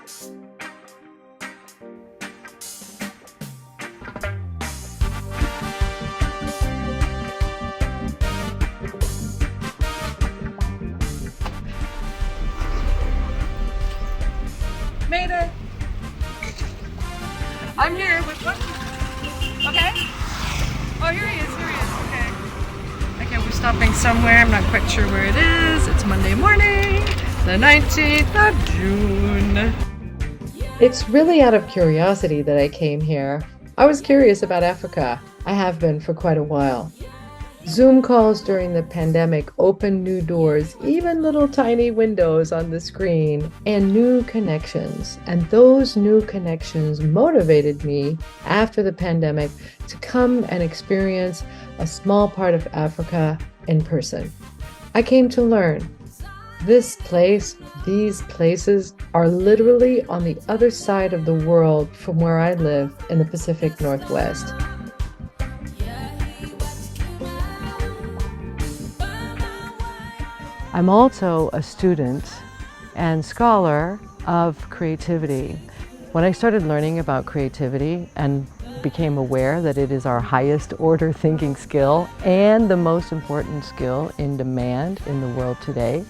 Made it! I'm here with what? Okay. Oh, here he is, okay. Okay, we're stopping somewhere, I'm not quite sure where it is. It's Monday morning, the 19th of June. It's really out of curiosity that I came here. I was curious about Africa. I have been for quite a while. Zoom calls during the pandemic opened new doors, even little tiny windows on the screen, and new connections. And those new connections motivated me after the pandemic to come and experience a small part of Africa in person. I came to learn. This place, these places are literally on the other side of the world from where I live in the Pacific Northwest. I'm also a student and scholar of creativity. When I started learning about creativity and became aware that it is our highest order thinking skill and the most important skill in demand in the world today,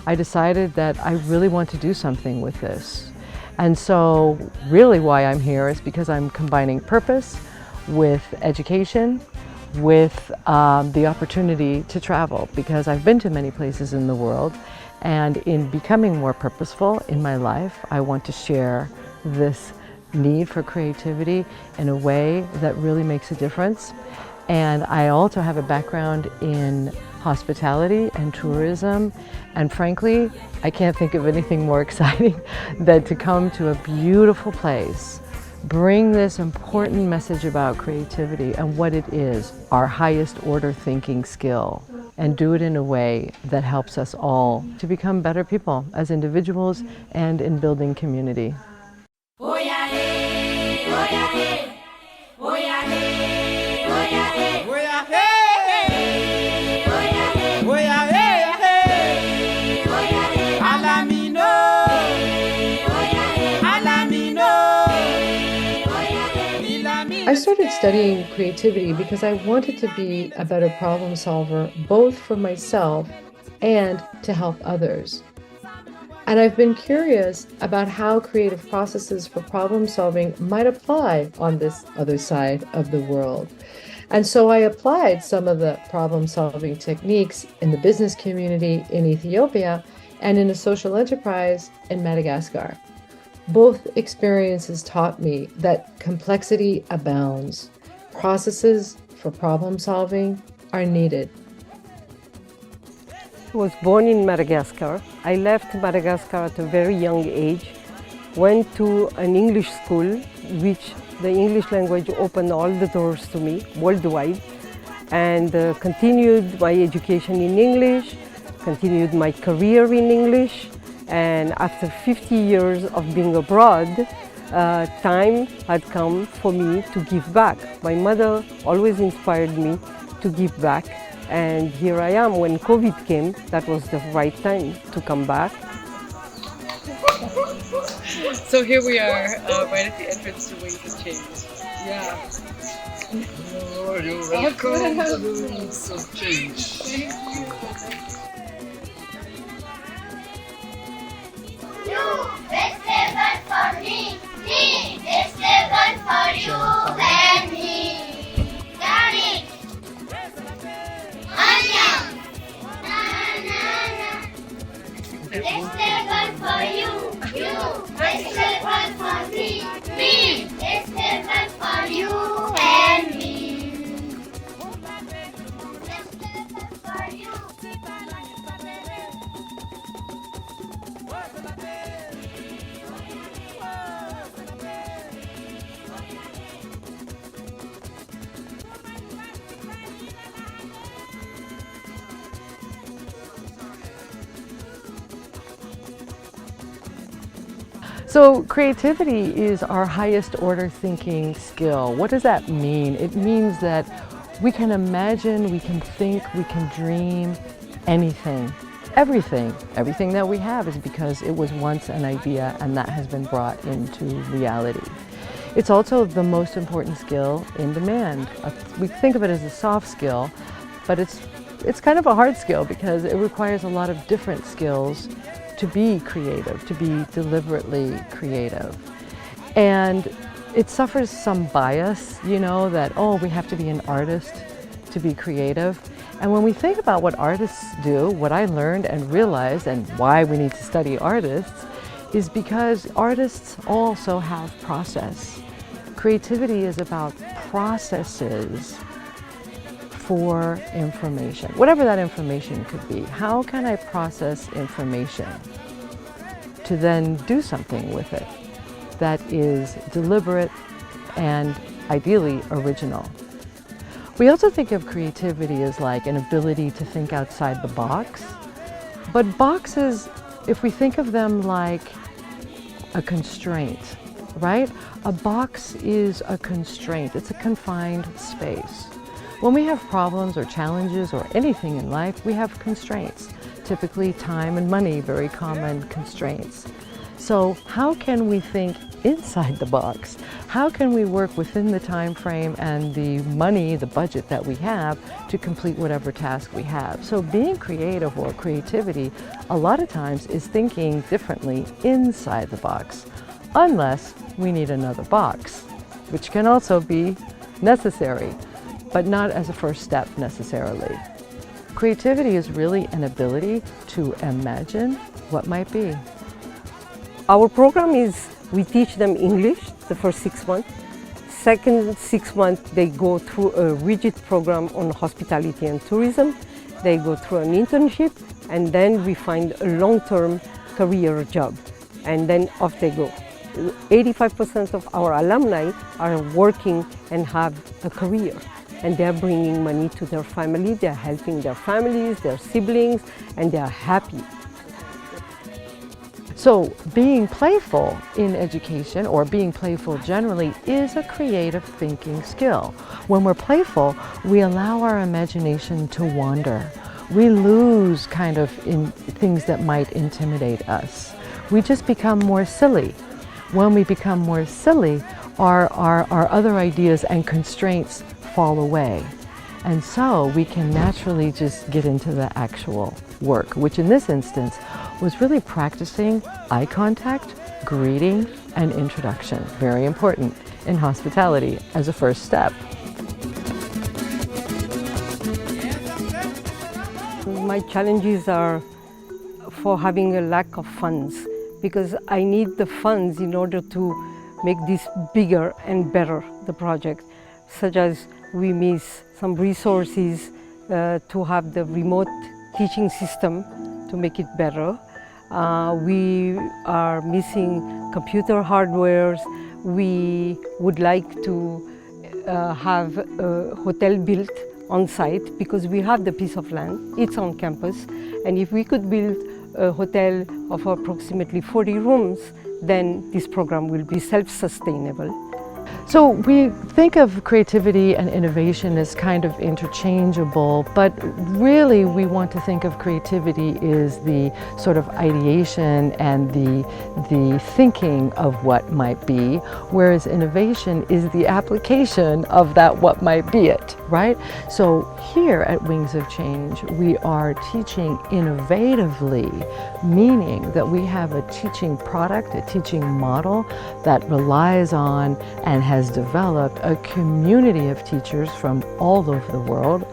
I decided that I really want to do something with this. And so really why I'm here is because I'm combining purpose with education, with the opportunity to travel, because I've been to many places in the world, and in becoming more purposeful in my life, I want to share this need for creativity in a way that really makes a difference. And I also have a background in hospitality and tourism, and frankly, I can't think of anything more exciting than to come to a beautiful place, bring this important message about creativity and what it is, our highest order thinking skill, and do it in a way that helps us all to become better people as individuals and in building community. I started studying creativity because I wanted to be a better problem solver, both for myself and to help others. And I've been curious about how creative processes for problem solving might apply on this other side of the world. And so I applied some of the problem solving techniques in the business community in Ethiopia and in a social enterprise in Madagascar. Both experiences taught me that complexity abounds. Processes for problem solving are needed. I was born in Madagascar. I left Madagascar at a very young age, went to an English school, which the English language opened all the doors to me worldwide, and continued my education in English, continued my career in English. And after 50 years of being abroad, time had come for me to give back. My mother always inspired me to give back, and here I am. When COVID came, that was the right time to come back. So here we are, right at the entrance to Wings of Change. Yeah. Oh, you're welcome to the Wings of Change. This is good for me. This is good for you and me. Daddy. Onion. Banana. This is good for you. This is good for me. This is good for you and me. This is good for you. So creativity is our highest order thinking skill. What does that mean? It means that we can imagine, we can think, we can dream anything. everything that we have is because it was once an idea and that has been brought into reality. It's also the most important skill in demand. We think of it as a soft skill, but it's kind of a hard skill because it requires a lot of different skills to be creative, to be deliberately creative. And it suffers some bias, you know, that, oh, we have to be an artist to be creative. And when we think about what artists do, what I learned and realized and why we need to study artists is because artists also have process. Creativity is about processes for information, whatever that information could be. How can I process information to then do something with it that is deliberate and ideally original? We also think of creativity as like an ability to think outside the box, but boxes, if we think of them like a constraint, right? A box is a constraint, it's a confined space. When we have problems or challenges or anything in life, we have constraints, typically time and money, very common constraints. So how can we think inside the box? How can we work within the time frame and the money, the budget that we have to complete whatever task we have? So being creative or creativity a lot of times is thinking differently inside the box, unless we need another box, which can also be necessary, but not as a first step necessarily. Creativity is really an ability to imagine what might be. Our program is, we teach them English the first 6 months. Second 6 months, they go through a rigid program on hospitality and tourism. They go through an internship, and then we find a long-term career job, and then off they go. 85% of our alumni are working and have a career, and they're bringing money to their family, they're helping their families, their siblings, and they're happy. So being playful in education, or being playful generally, is a creative thinking skill. When we're playful, we allow our imagination to wander. We lose kind of in things that might intimidate us. We just become more silly. When we become more silly, our other ideas and constraints fall away. And so we can naturally just get into the actual work, which in this instance was really practicing eye contact, greeting, and introduction. Very important in hospitality as a first step. My challenges are for having a lack of funds, because I need the funds in order to make this bigger and better, the project, such as we miss some resources to have the remote teaching system to make it better. We are missing computer hardwares. We would like to have a hotel built on site, because we have the piece of land, it's on campus, and if we could build a hotel of approximately 40 rooms, then this program will be self-sustainable. So we think of creativity and innovation as kind of interchangeable, but really we want to think of creativity as the sort of ideation and the thinking of what might be, whereas innovation is the application of that what might be it, right? So here at Wings of Change, we are teaching innovatively, meaning that we have a teaching product, a teaching model that relies on and has developed a community of teachers from all over the world.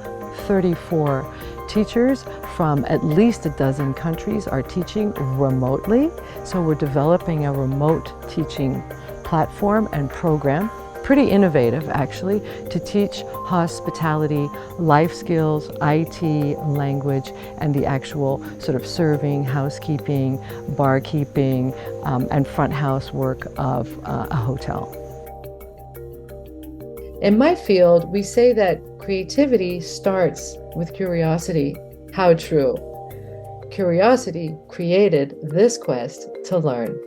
34 teachers from at least a dozen countries are teaching remotely. So we're developing a remote teaching platform and program, pretty innovative actually, to teach hospitality, life skills, IT, language, and the actual sort of serving, housekeeping, barkeeping, and front house work of a hotel. In my field, we say that creativity starts with curiosity. How true. Curiosity created this quest to learn.